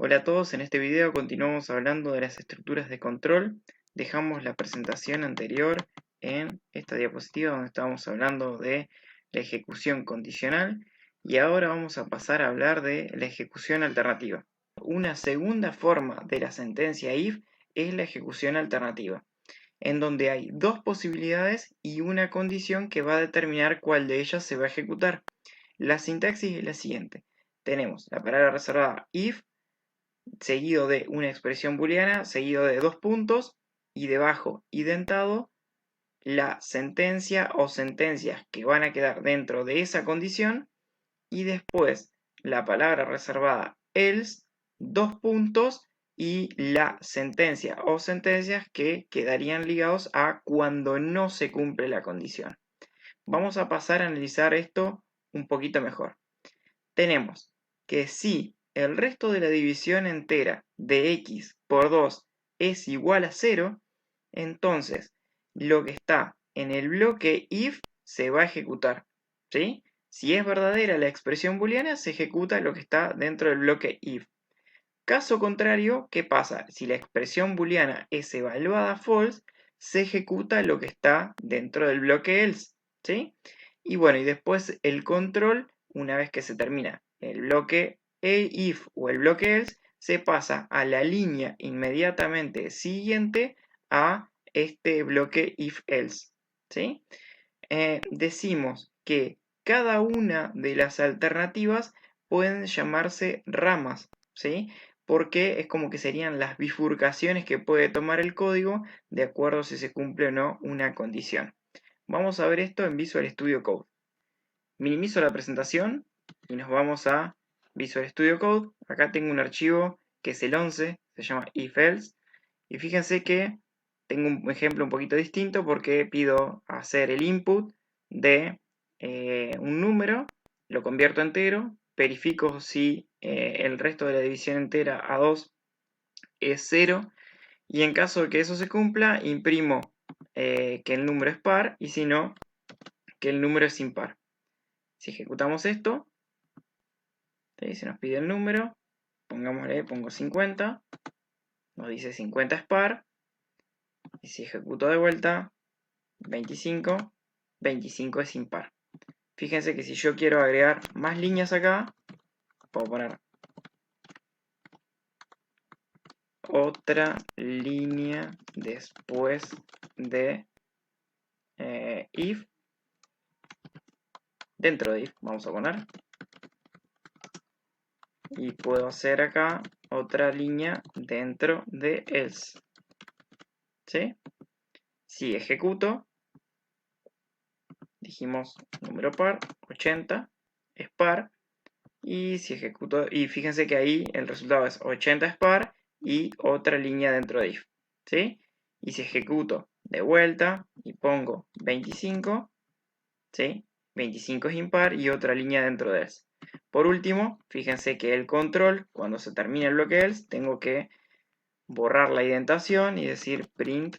Hola a todos, en este video continuamos hablando de las estructuras de control. Dejamos la presentación anterior en esta diapositiva donde estábamos hablando de la ejecución condicional y ahora vamos a pasar a hablar de la ejecución alternativa. Una segunda forma de la sentencia if es la ejecución alternativa, en donde hay dos posibilidades y una condición que va a determinar cuál de ellas se va a ejecutar. La sintaxis es la siguiente. Tenemos la palabra reservada if, seguido de una expresión booleana, seguido de dos puntos, y debajo indentado la sentencia o sentencias que van a quedar dentro de esa condición, y después la palabra reservada else, dos puntos, y la sentencia o sentencias que quedarían ligados a cuando no se cumple la condición. Vamos a pasar a analizar esto un poquito mejor. Tenemos que si el resto de la división entera de x por 2 es igual a 0, entonces lo que está en el bloque if se va a ejecutar, ¿sí? Si es verdadera la expresión booleana, se ejecuta lo que está dentro del bloque if. Caso contrario, ¿qué pasa? Si la expresión booleana es evaluada false, se ejecuta lo que está dentro del bloque else, ¿sí? Y bueno, y después el control, una vez que se termina el bloque if o el bloque else, se pasa a la línea inmediatamente siguiente a este bloque if else, ¿sí? Decimos que cada una de las alternativas pueden llamarse ramas, ¿sí? Porque es como que serían las bifurcaciones que puede tomar el código de acuerdo si se cumple o no una condición. Vamos a ver esto en Visual Studio Code. Minimizo la presentación y nos vamos a Visual Studio Code. Acá tengo un archivo que es el 11, se llama if-else. Y fíjense que tengo un ejemplo un poquito distinto porque pido hacer el input de un número, lo convierto a entero, verifico si el resto de la división entera a 2 es 0, y en caso de que eso se cumpla, imprimo que el número es par, y si no, que el número es impar. Si ejecutamos esto, ¿sí? Se nos pide el número, pongo 50, nos dice 50 es par, y si ejecuto de vuelta, 25, 25 es impar. Fíjense que si yo quiero agregar más líneas acá, puedo poner otra línea después de if, dentro de if vamos a poner, y puedo hacer acá otra línea dentro de else, ¿sí? Si ejecuto, dijimos número par, 80 es par, y si ejecuto, y fíjense que ahí el resultado es 80 es par y otra línea dentro de if, ¿sí? Y si ejecuto de vuelta y pongo 25, ¿sí? 25 es impar y otra línea dentro de else. Por último, fíjense que el control, cuando se termina el bloque else, tengo que borrar la indentación y decir print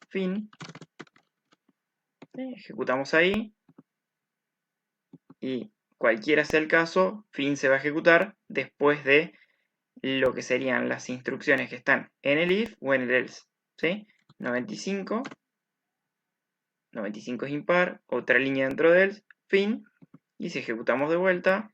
fin. ¿Sí? Ejecutamos ahí y cualquiera sea el caso, fin se va a ejecutar después de lo que serían las instrucciones que están en el if o en el else, ¿sí? 95, 95 es impar, otra línea dentro de else, fin, y si ejecutamos de vuelta,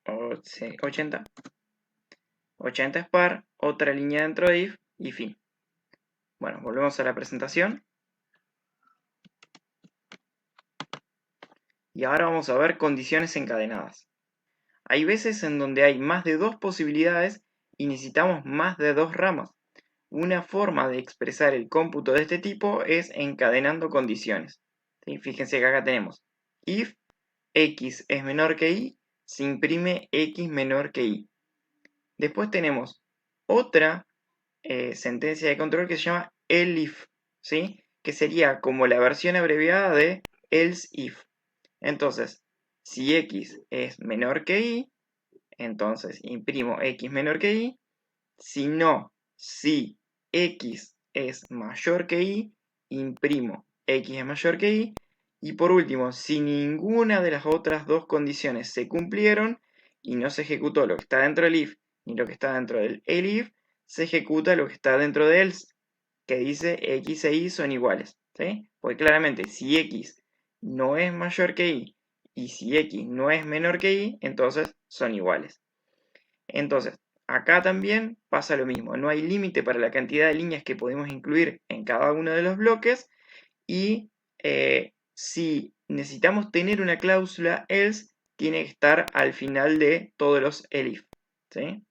80, 80 es par, otra línea dentro de if y fin. Bueno, volvemos a la presentación. Y ahora vamos a ver condiciones encadenadas. Hay veces en donde hay más de dos posibilidades y necesitamos más de dos ramas. Una forma de expresar el cómputo de este tipo es encadenando condiciones. ¿Sí? Fíjense que acá tenemos if x es menor que y, se imprime x menor que y. Después tenemos otra sentencia de control que se llama elif, ¿sí? Que sería como la versión abreviada de else if. Entonces, si x es menor que y, entonces imprimo x menor que y. Si no, si x es mayor que y, imprimo x es mayor que y. Y por último, si ninguna de las otras dos condiciones se cumplieron, y no se ejecutó lo que está dentro del if ni lo que está dentro del elif, se ejecuta lo que está dentro de else, que dice x e y son iguales, ¿sí? Porque claramente si x no es mayor que y si x no es menor que y, entonces son iguales. Entonces, acá también pasa lo mismo, no hay límite para la cantidad de líneas que podemos incluir en cada uno de los bloques y si necesitamos tener una cláusula else, tiene que estar al final de todos los elif, ¿sí?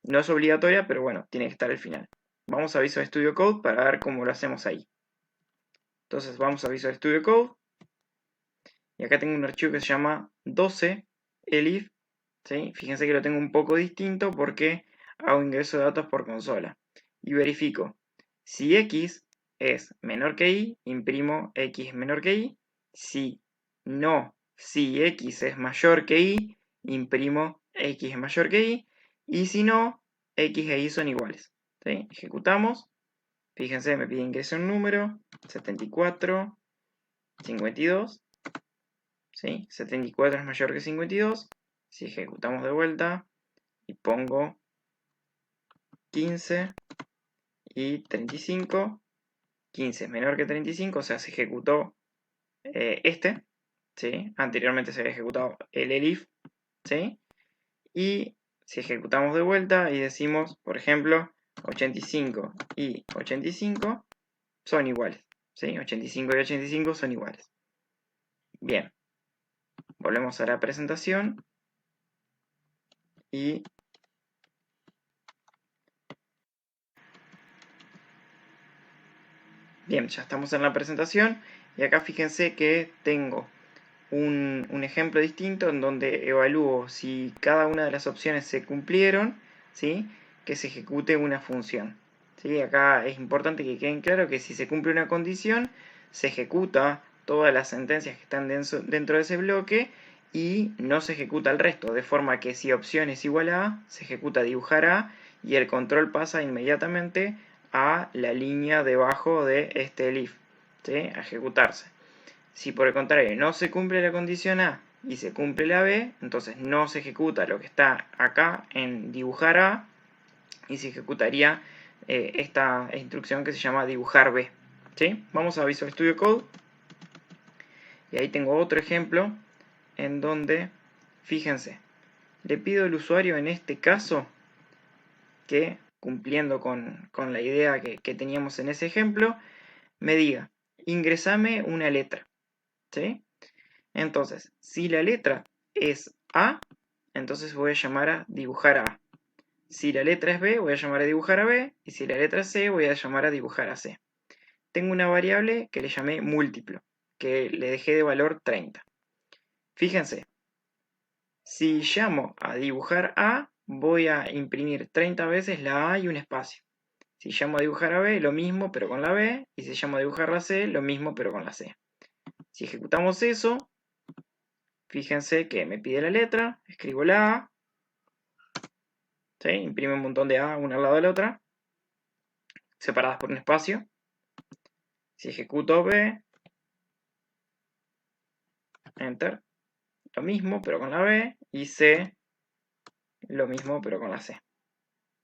No es obligatoria, pero bueno, tiene que estar al final. Vamos a Visual Studio Code para ver cómo lo hacemos ahí. Entonces vamos a Visual Studio Code y acá tengo un archivo que se llama 12 elif, ¿sí? Fíjense que lo tengo un poco distinto porque hago ingreso de datos por consola y verifico si x es menor que y, imprimo x es menor que y, si x es mayor que y, imprimo x es mayor que y si no, x e y son iguales, ¿sí? Ejecutamos, fíjense, me pide ingreso un número, 74, 52, ¿sí? 74 es mayor que 52, si ejecutamos de vuelta y pongo 15 y 35, 15 es menor que 35, o sea, se ejecutó ¿sí? Anteriormente se había ejecutado el elif, ¿sí? Y si ejecutamos de vuelta y decimos, por ejemplo, 85 y 85 son iguales, ¿sí? 85 y 85 son iguales. Bien, volvemos a la presentación y bien, ya estamos en la presentación y acá fíjense que tengo un ejemplo distinto en donde evalúo si cada una de las opciones se cumplieron, ¿sí? Que se ejecute una función, ¿sí? Acá es importante que queden claro que si se cumple una condición, se ejecuta todas las sentencias que están dentro de ese bloque y no se ejecuta el resto, de forma que si opción es igual a A, se ejecuta dibujar A y el control pasa inmediatamente a la línea debajo de este elif, ¿sí? A ejecutarse. Si por el contrario no se cumple la condición A y se cumple la B, entonces no se ejecuta lo que está acá en dibujar A y se ejecutaría esta instrucción que se llama dibujar B, ¿sí? Vamos a Visual Studio Code y ahí tengo otro ejemplo en donde, fíjense, le pido al usuario en este caso que, cumpliendo con la idea que teníamos en ese ejemplo, me diga, ingresame una letra, ¿sí? Entonces, si la letra es A, entonces voy a llamar a dibujar a A. Si la letra es B, voy a llamar a dibujar a B. Y si la letra es C, voy a llamar a dibujar a C. Tengo una variable que le llamé múltiplo, que le dejé de valor 30. Fíjense, si llamo a dibujar A, voy a imprimir 30 veces la A y un espacio. Si llamo a dibujar a B, lo mismo pero con la B. Y si llamo a dibujar a C, lo mismo pero con la C. Si ejecutamos eso, fíjense que me pide la letra, escribo la A, ¿sí? Imprime un montón de A una al lado de la otra, separadas por un espacio. Si ejecuto B, Enter, lo mismo pero con la B, y C, lo mismo pero con la C.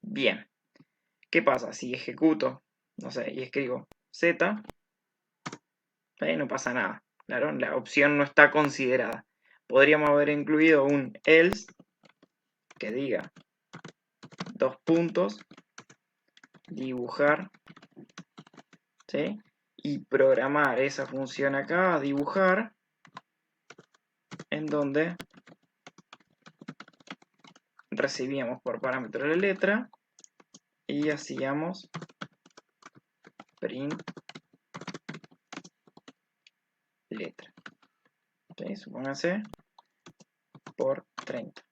Bien, ¿qué pasa? Si ejecuto, no sé, y escribo Z, no pasa nada, claro, la opción no está considerada. Podríamos haber incluido un else que diga dos puntos, dibujar, ¿sí? Y programar esa función acá, dibujar, en donde recibíamos por parámetro la letra y hacíamos print letra. ¿Sí? Supónganse por 30.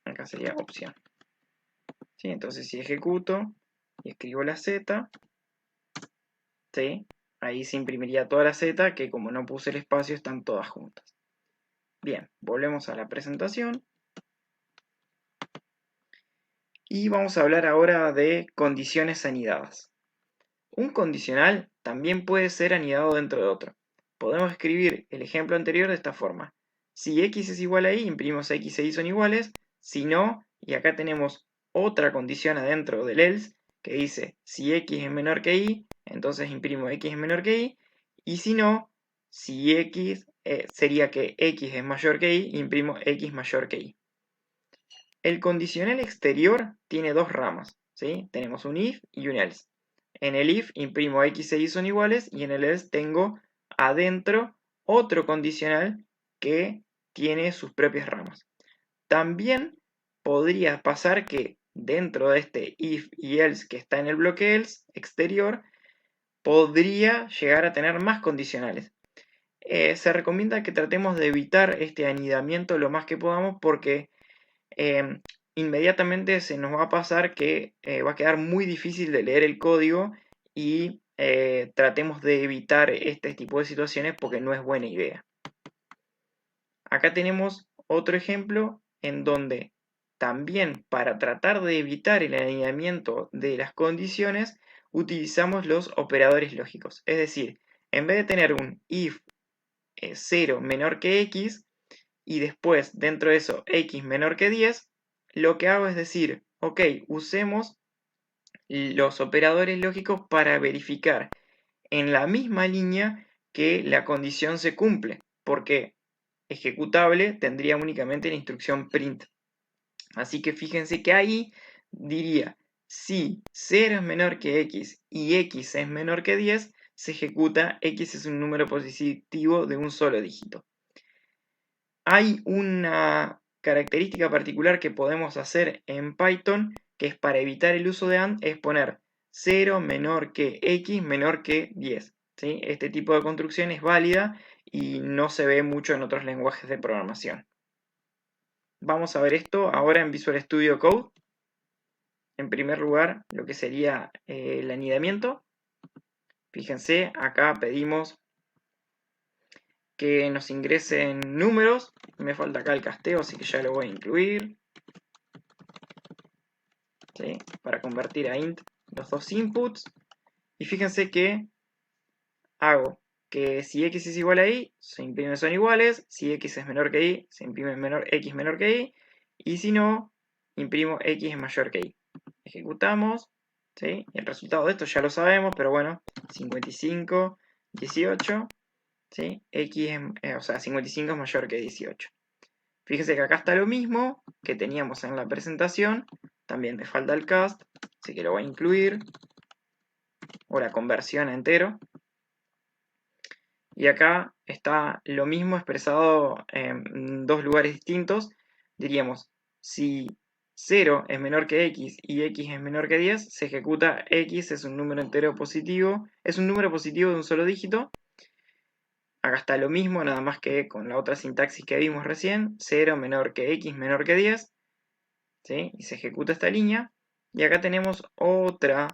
Acá sería opción. ¿Sí? Entonces si ejecuto y escribo la Z, ¿sí? Ahí se imprimiría toda la Z, que como no puse el espacio están todas juntas. Bien, volvemos a la presentación. Y vamos a hablar ahora de condiciones anidadas. Un condicional también puede ser anidado dentro de otro. podemos escribir el ejemplo anterior de esta forma. Si x es igual a y, imprimimos x e y son iguales. Si no, y acá tenemos otra condición adentro del else que dice si x es menor que y, entonces imprimo x es menor que y. Y si no, si x sería que x es mayor que y, imprimo x mayor que y. El condicional exterior tiene dos ramas, ¿sí? Tenemos un if y un else. En el if imprimo x e y son iguales y en el else tengo adentro otro condicional que tiene sus propias ramas. También podría pasar que dentro de este if y else que está en el bloque else exterior, podría llegar a tener más condicionales. Se recomienda que tratemos de evitar este anidamiento lo más que podamos porque inmediatamente se nos va a pasar que va a quedar muy difícil de leer el código y tratemos de evitar este tipo de situaciones porque no es buena idea. Acá tenemos otro ejemplo en donde también para tratar de evitar el anidamiento de las condiciones utilizamos los operadores lógicos. Es decir, en vez de tener un if 0 menor que x y después dentro de eso x menor que 10, lo que hago es decir, ok, usemos los operadores lógicos para verificar en la misma línea que la condición se cumple, porque ejecutable tendría únicamente la instrucción print. Así que fíjense que ahí diría, si 0 es menor que x y x es menor que 10, se ejecuta x es un número positivo de un solo dígito. Hay una característica particular que podemos hacer en Python, que es para evitar el uso de AND, es poner 0 menor que x menor que 10. ¿Sí? Este tipo de construcción es válida y no se ve mucho en otros lenguajes de programación. Vamos a ver esto ahora en Visual Studio Code. En primer lugar, lo que sería el anidamiento. Fíjense, acá pedimos que nos ingresen números. Me falta acá el casteo, así que ya lo voy a incluir. ¿Sí? Para convertir a int los dos inputs. Y fíjense que hago que si x es igual a y, se imprimen son iguales. Si x es menor que y, se imprime x menor que y. Y si no, imprimo x es mayor que y. Ejecutamos. ¿Sí? El resultado de esto ya lo sabemos, pero bueno, 55, 18. ¿Sí? X o sea, 55 es mayor que 18. Fíjense que acá está lo mismo que teníamos en la presentación. También me falta el cast, así que lo voy a incluir. O la conversión a entero. Y acá está lo mismo expresado en dos lugares distintos. Diríamos, si 0 es menor que x y x es menor que 10, se ejecuta x es un número entero positivo. Es un número positivo de un solo dígito. Acá está lo mismo, nada más que con la otra sintaxis que vimos recién. 0 menor que x menor que 10. ¿Sí? Y se ejecuta esta línea. Y acá tenemos otra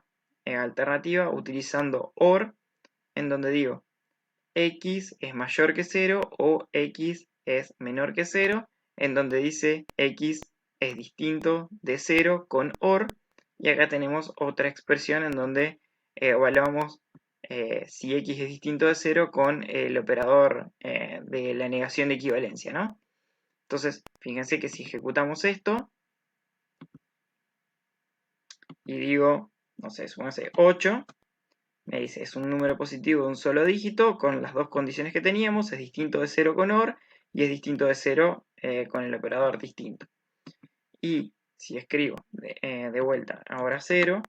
alternativa utilizando OR, en donde digo x es mayor que 0 o x es menor que 0, en donde dice x es distinto de 0 con OR. Y acá tenemos otra expresión en donde evaluamos si x es distinto de 0 con el operador de la negación de equivalencia, ¿no? Entonces, fíjense que si ejecutamos esto y digo, no sé, supóngase 8, me dice, es un número positivo de un solo dígito con las dos condiciones que teníamos, es distinto de 0 con OR y es distinto de 0 con el operador distinto. Y si escribo de vuelta ahora 0,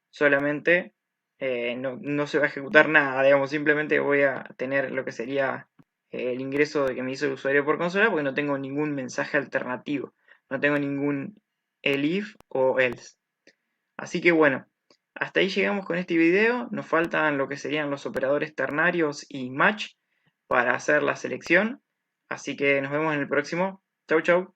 solamente no se va a ejecutar nada, digamos, simplemente voy a tener lo que sería el ingreso de que me hizo el usuario por consola porque no tengo ningún mensaje alternativo, no tengo ningún elif o else. Así que bueno, hasta ahí llegamos con este video. Nos faltan lo que serían los operadores ternarios y match para hacer la selección. Así que nos vemos en el próximo. Chau, chau.